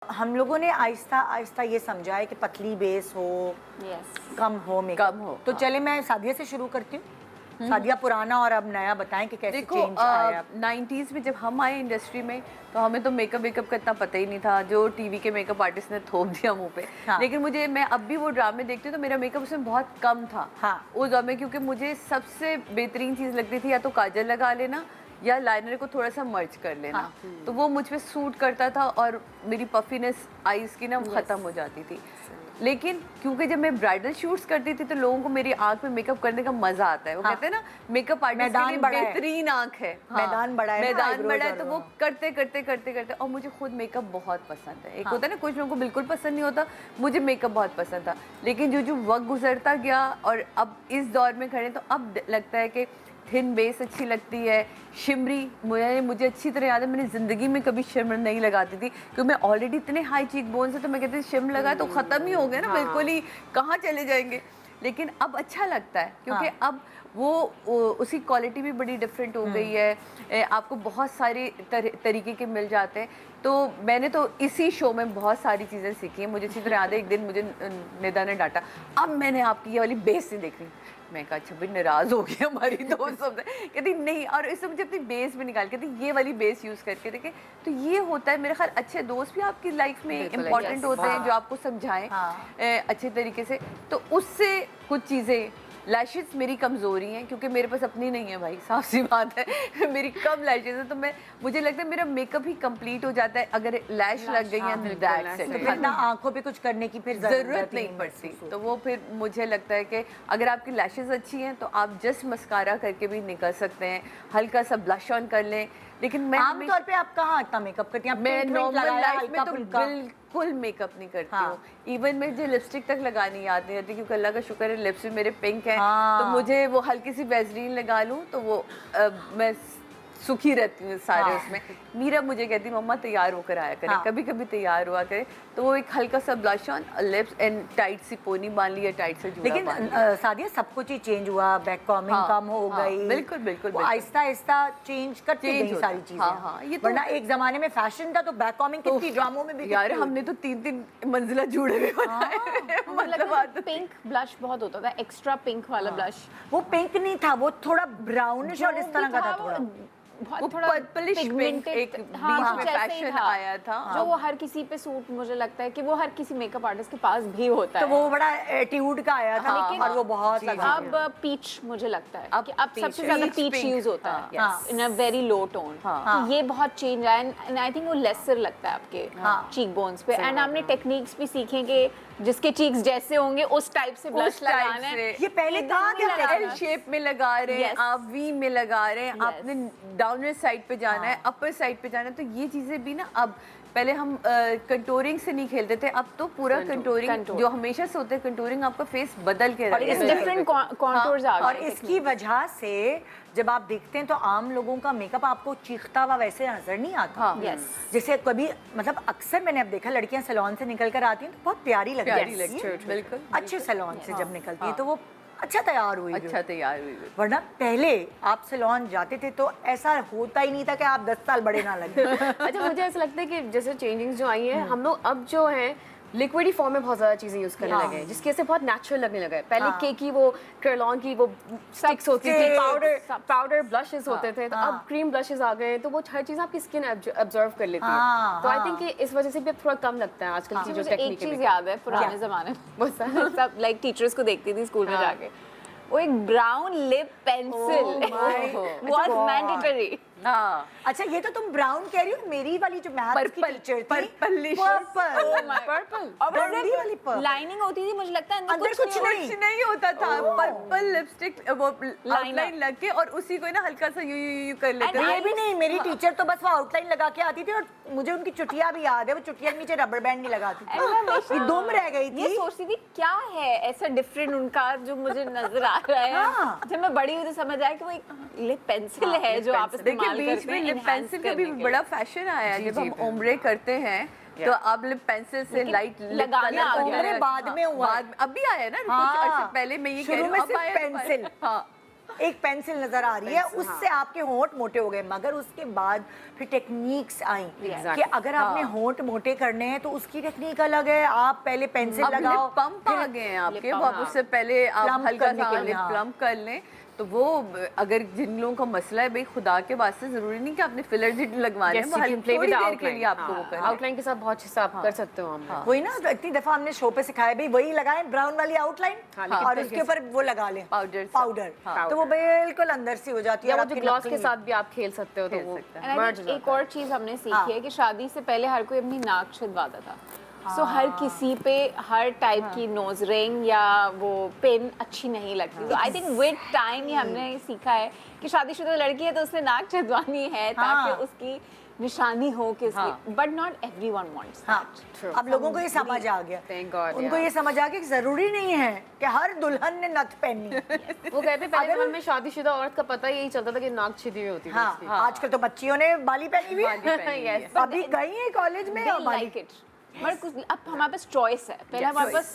हम लोगों ने आहिस्ता आहिस्ता ये समझा है कि पतली बेस हो, कम हो मेकअप कम हो, तो हाँ। चले मैं सादिया से शुरू करती हूँ। सादिया पुराना और अब नया बताएं कि कैसे चेंज आया। 90s में जब हम आए इंडस्ट्री में तो हमें तो मेकअप का इतना पता ही नहीं था, जो टीवी के मेकअप आर्टिस्ट ने थोप दिया मुंह पे। हाँ। लेकिन मुझे, मैं अब भी वो ड्रामे देखती हूँ तो मेरा मेकअप उसमें बहुत कम था। हाँ। उस दौर में, क्योंकि मुझे सबसे बेहतरीन चीज़ लगती थी या तो काजल लगा लेना या लाइनर को थोड़ा सा मर्ज कर लेना। हाँ। तो वो मुझ पे सूट करता था और मेरी पफीनेस आईज की ना ख़त्म हो जाती थी। लेकिन क्योंकि जब मैं ब्राइडल शूट्स करती थी तो लोगों को मेरी आंख में मेकअप करने का मजा आता है। वो कहते हैं ना, मेकअप आर्टिस्ट के लिए बेहतरीन आंख है। मैदान बड़ा है, मैदान बड़ा है, तो वो करते करते करते करते, और मुझे खुद मेकअप बहुत पसंद है। एक होता है ना, कुछ लोगों को बिल्कुल पसंद नहीं होता, मुझे मेकअप बहुत पसंद था। लेकिन जो जो वक्त गुजरता गया और अब इस दौर में खड़े, तो अब लगता है कि थिन बेस अच्छी लगती है, शिमरी। मुझे अच्छी तरह याद है, मैंने ज़िंदगी में कभी शिमर नहीं लगाती थी, क्योंकि मैं ऑलरेडी इतने हाई चीक बोन्स है, तो मैं कहती थी शिम लगाए तो ख़त्म ही हो गया ना, बिल्कुल ही कहाँ चले जाएंगे। लेकिन अब अच्छा लगता है, क्योंकि अब वो उसकी क्वालिटी भी बड़ी डिफरेंट हो गई है। आपको बहुत सारे तरीके के मिल जाते हैं। तो मैंने तो इसी शो में बहुत सारी चीज़ें सीखी हैं। मुझे अच्छी तरह याद है, एक दिन मुझे निदा ने डांटा, अब मैंने आपकी ये वाली बेस नहीं देख रही। मैं कहा अच्छा भाई, नाराज़ हो गई हमारी दोस्त सबसे। कहती नहीं, और इससे मुझे अपनी बेस भी निकाल, कहती ये वाली बेस यूज़ करके देखें। तो ये होता है, मेरे ख्याल अच्छे दोस्त भी आपकी लाइफ में इम्पॉर्टेंट होते हैं, जो आपको समझाएं अच्छे तरीके से। तो उससे कुछ चीज़ें, लैशेस मेरी कमज़ोरी हैं, क्योंकि मेरे पास अपनी नहीं है भाई, साफ सी बात है। मेरी कम लैशेस है, तो मुझे लगता है मेरा मेकअप ही कंप्लीट हो जाता है अगर लैश लग गई है, दैट्स इट। फिर ना आंखों पे कुछ करने की फिर ज़रूरत नहीं पड़ती। तो वो फिर मुझे लगता है कि अगर आपकी लैशेस अच्छी हैं तो आप जस्ट मस्कारा करके भी निकल सकते हैं, हल्का सा ब्लश ऑन कर लें। लेकिन मैं आमतौर पे आप कहाँ इतना मेकअप करती हैं? मैं नॉर्मल लाइफ में तो बिल्कुल मेकअप नहीं करती हूँ। इवन मुझे लिपस्टिक तक लगानी याद नहीं रहती, क्योंकि अल्लाह का शुक्र है लिप्स भी मेरे पिंक हैं। तो मुझे वो हल्की सी वैसलीन लगा लूँ तो वो मैं सुखी रहती हूँ सारे उसमें। मीरा मुझे कहती मम्मा तैयार होकर आया करे, कभी कभी तैयार हुआ करे, तो वो एक हल्का सा blush on, lips and tight सी पोनी बांध ली या टाइट से जूड़ा लेकिन बांध लिया। सादिया सब कुछ ही चेंज हुआ, बैक कॉमिंग कम हो गई। बिल्कुल बिल्कुल आहिस्ता आहिस्ता चेंज करती गई सारी चीजें। ये तो वरना एक जमाने में फैशन था तो बैक कॉमिंग कितनी ड्रामों में भी यार, हमने तो 3-3 मंजिला जूड़े भी बनाए। मतलब पिंक ब्लश बहुत होता था, एक्स्ट्रा पिंक वाला ब्लश। वो पिंक नहीं था, वो थोड़ा ब्राउनिश और इस तरह का था, थोड़ा बहुत थोड़ा पर्पलिश पिंक एक बीच में फैशन आया था, जो वो हर किसी पे सूट, मुझे लगता है कि वो हर किसी मेकअप आर्टिस्ट के पास भी होता है। तो वो बड़ा एटीट्यूड का आया था, लेकिन और वो बहुत अब पीच, मुझे लगता है कि अब सबसे ज्यादा पीच यूज होता है इन अ वेरी लो टोन। तो ये बहुत चेंज आया एंड आई थिंक वो लेसर लगता है आपके चीक बोन्स पे। एंड आपने टेक्निक्स भी सीखेंगे, जिसके चीक्स जैसे होंगे उस टाइप से ब्लश लगाना है। ये पहले कहाँ क्या एल शेप में लगा रहे हैं आप, वी में लगा रहे हैं, आपने डाउनर साइड पे जाना है, अपर साइड पे जाना है। तो ये चीजें भी ना, अब पहले हम कंटूरिंग से नहीं खेलते थे, अब तो पूरा कंटूरिंग जो हमेशा से होता है, कंटूरिंग आपका फेस बदल के और इस डिफरेंट कॉन्टूर्स आ गए। और इसकी वजह से जब आप देखते हैं तो आम लोगों का मेकअप आपको चीखता हुआ वैसे नजर नहीं आता। जैसे कभी, मतलब अक्सर मैंने अब देखा लड़कियां सैलून से निकल कर आती हैं तो बहुत प्यारी लगती है, बिल्कुल अच्छे सैलून से जब निकलती है तो वो अच्छा तैयार हुई, वरना पहले आप सैलून जाते थे तो ऐसा होता ही नहीं था कि आप 10 साल बड़े ना लगे। अच्छा, मुझे ऐसा लगता है कि जैसे चेंजिंग्स जो आई हैं, हम लोग अब जो हैं लिक्विडी फॉर्म में बहुत ज़्यादा चीज़ें यूज़ करने लगे हैं, जिसकी वजह से बहुत नेचुरल लगने लगा है। पहले केक की वो कर्लॉन की वो स्टिक्स होती थी, पाउडर ब्लशेस होते थे, तो अब क्रीम ब्लशेस आ गए हैं, तो वो हर चीज़ आपकी स्किन ऑब्जर्व कर लेती है। तो आई थिंक कि इस वजह से भी अब थोड़ा कम लगता है आजकल की जो टेक्निक। एक चीज़ याद है पुराने ज़माने में, सब लाइक टीचर्स को देखती थी स्कूल में जाके, वो एक brown lip pencil was mandatory. अच्छा, ये तो तुम ब्राउन कह रही हो, मेरी वाली जो मैथ की टीचर थी पर्पल लाइनिंग होती थी, मुझे लगता है अंदर कुछ नहीं होता था। पर्पल लिपस्टिक वो आउटलाइन लग के और उसी को ना हल्का सा यू कर लेते थे। ये भी नहीं, मेरी टीचर तो बस वो आउटलाइन लगा के आती थी और मुझे उनकी चुटिया भी याद है, वो चुटिया के नीचे रबर बैंड नहीं लगाती थी, दुम रह गई थी। ये सोचती थी क्या है ऐसा डिफरेंट उनका जो मुझे नजर आ रहा है। जब मैं बड़ी हुई तो समझ आया कि वो एक लिप पेंसिल है जो आप इस्तेमाल करते हैं। बीच में लिप पेंसिल का भी बड़ा फैशन आया है, जब हम ओम्ब्रे करते हैं तो आप लिप पेंसिल से लाइट लगाना आ गया, बाद में हुआ, अभी आया ना कुछ अर्से पहले। मैं ये कह रही हूँ, पेंसिल एक पेंसिल नजर आ रही है, उससे आपके होंठ मोटे हो गए। मगर उसके बाद फिर टेक्निक्स आई कि अगर आपने होंठ मोटे करने हैं तो उसकी टेक्निक अलग है। आप पहले पेंसिल लगाओ, पंप आ गए हैं आपके, वो आप उससे पहले आप हल्का सा लिप प्लम्प कर लें। तो वो अगर जिन लोगों का मसला है भाई खुदा के वास्ते जरूरी नहीं कि आपने फिलर जी लगवाने हैं, थोड़ी देर के लिए आपको वो करना आउटलाइन के साथ बहुत हिस्सा आप कर सकते हो। हम वही ना, इतनी दफा हमने शो पे सिखाया भाई वही लगाएं ब्राउन वाली आउटलाइन और उसके ऊपर वो लगा लें पाउडर, तो वो बिल्कुल अंदर से हो जाती है। या वो जो ग्लॉस के साथ भी आप खेल सकते हो, तो वो एक और चीज हमने सीखी है कि शादी से पहले हर कोई अपनी नाक छिदवाता था। सो हर किसी पे हर टाइप की नोज रिंग या वो पिन अच्छी नहीं लगती। तो आई थिंक विद टाइम ही हमने सीखा है कि शादीशुदा लड़की है तो उसने नाक छिदवानी है ताकि उसकी निशानी हो कि उसकी, but not everyone wants that. अब लोगों को ये समझ आ गया, उनको ये समझ आ गया कि जरूरी नहीं है कि हर दुल्हन ने नथ पहननी। वो कहते पहले जमाने में शादीशुदा औरत का पता यही चलता था कि नाक छिदी हुई होती थी। आजकल तो बच्चियों ने बाली पहनी हुई है, अभी गई है कॉलेज में और बाली। मगर कुछ अब हमारे पास चॉइस है, पहले हमारे पास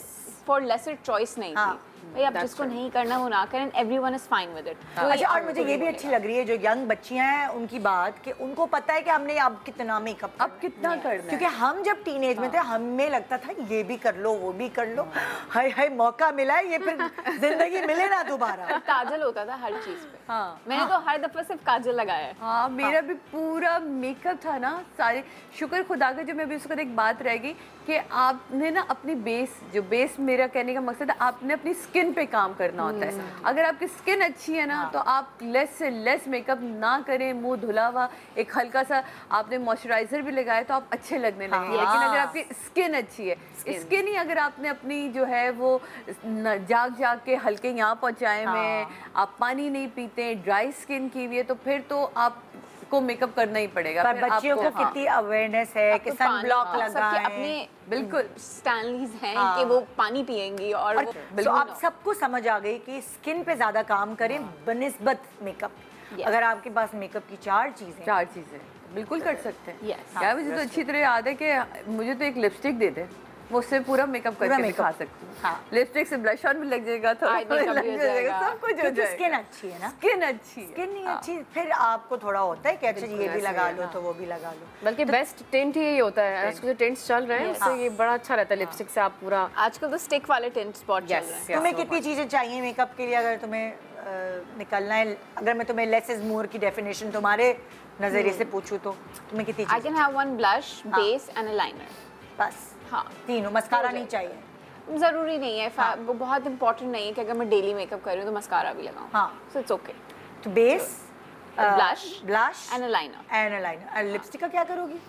फॉर लेसर चॉइस नहीं थी। भाई अब जिसको नहीं करना वो ना करें, everyone is fine with it. अच्छा, और मुझे ये भी अच्छी लग रही है जो यंग बच्चियां हैं उनकी बात कि उनको पता है कि हमने अब कितना मेकअप, अब कितना करना है। क्योंकि हम जब टीनेज में थे हमें लगता था ये भी कर लो वो भी कर लो, हाय हाय मौका मिला है ये, फिर जिंदगी मिले ना दोबारा। काजल होता था हर चीज पे। मैंने तो हर दफा सिर्फ काजल लगाया है। हाँ, मेरा भी पूरा मेकअप था ना सारे, शुक्र खुदा का। जो मैं भी उसका एक बात रह गई कि आपने ना अपनी बेस मेरा कहने का मकसद है आपने अपनी स्किन पे काम करना होता है। अगर आपकी स्किन अच्छी है ना तो आप लेस से लेस मेकअप ना करें, मुंह धुला हुआ, एक हल्का सा आपने मॉइस्चराइजर भी लगाया तो आप अच्छे लगने लगेंगे। लेकिन अगर आपकी स्किन अच्छी है, स्किन ही अगर आपने अपनी जो है वो जाग के हल्के यहाँ पहुँचाए में, आप पानी नहीं पीते, ड्राई स्किन की हुई है, तो फिर तो आप को मेकअप करना ही पड़ेगा। पर बच्चियों को कितनी अवेयरनेस है कि सन ब्लॉक लगाएं, अपने बिल्कुल स्टैनलीज हैं कि वो पानी पिएंगी और तो आप सबको समझ आ गई कि स्किन पे ज्यादा काम करें बनिस्बत मेकअप। अगर आपके पास मेकअप की चार चीजें बिल्कुल कर सकते हैं। क्या मुझे तो अच्छी तरह याद है कि मुझे तो एक लिपस्टिक दे दे, वो उससे पूरा मेकअप करके दिखा सकती हूँ। लिपस्टिक से ब्लश ऑन भी लग जाएगा, थोड़ा लग जाएगा, सब कुछ हो जाएगा। स्किन अच्छी है ना, स्किन अच्छी, स्किन नहीं अच्छी फिर आपको थोड़ा होता है कि अच्छा ये भी लगा लो तो वो भी लगा लो। बल्कि बेस्ट टिंट ही यही होता है, आजकल जो टिंट्स चल रहे हैं उससे ये बड़ा अच्छा रहता है। लिपस्टिक से आप पूरा, आजकल तो स्टिक वाले टिंट स्पॉट चल रहे हैं। तुम्हें कितनी चीजें चाहिए मेकअप के लिए? अगर तुम्हें निकलना है, अगर मैं तुम्हें लेस इज मोर की डेफिनेशन तुम्हारे नजरिए से पूछूं तो तुम्हें कितनी I can have one blush, base and a liner, बस? हाँ, तीनों। मस्कारा नहीं चाहिए? जरूरी नहीं है, वो बहुत इंपॉर्टेंट नहीं है कि अगर मैं डेली मेकअप कर रही हूँ तो मस्कारा भी लगाऊं। So it's okay. तो base, blush and a liner. Lipstick का क्या करोगी?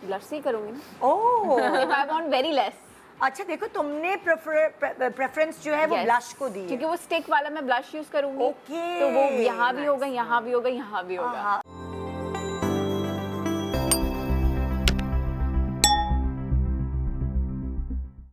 ब्लश से ही करूंगी ना। Oh, if I want very less. अच्छा देखो, तुमने प्रेफरेंस जो है वो ब्लश को दी है, क्योंकि वो स्टिक वाला मैं ब्लश यूज करूंगी। तो वो यहाँ भी होगा, यहाँ भी होगा, यहाँ भी होगा।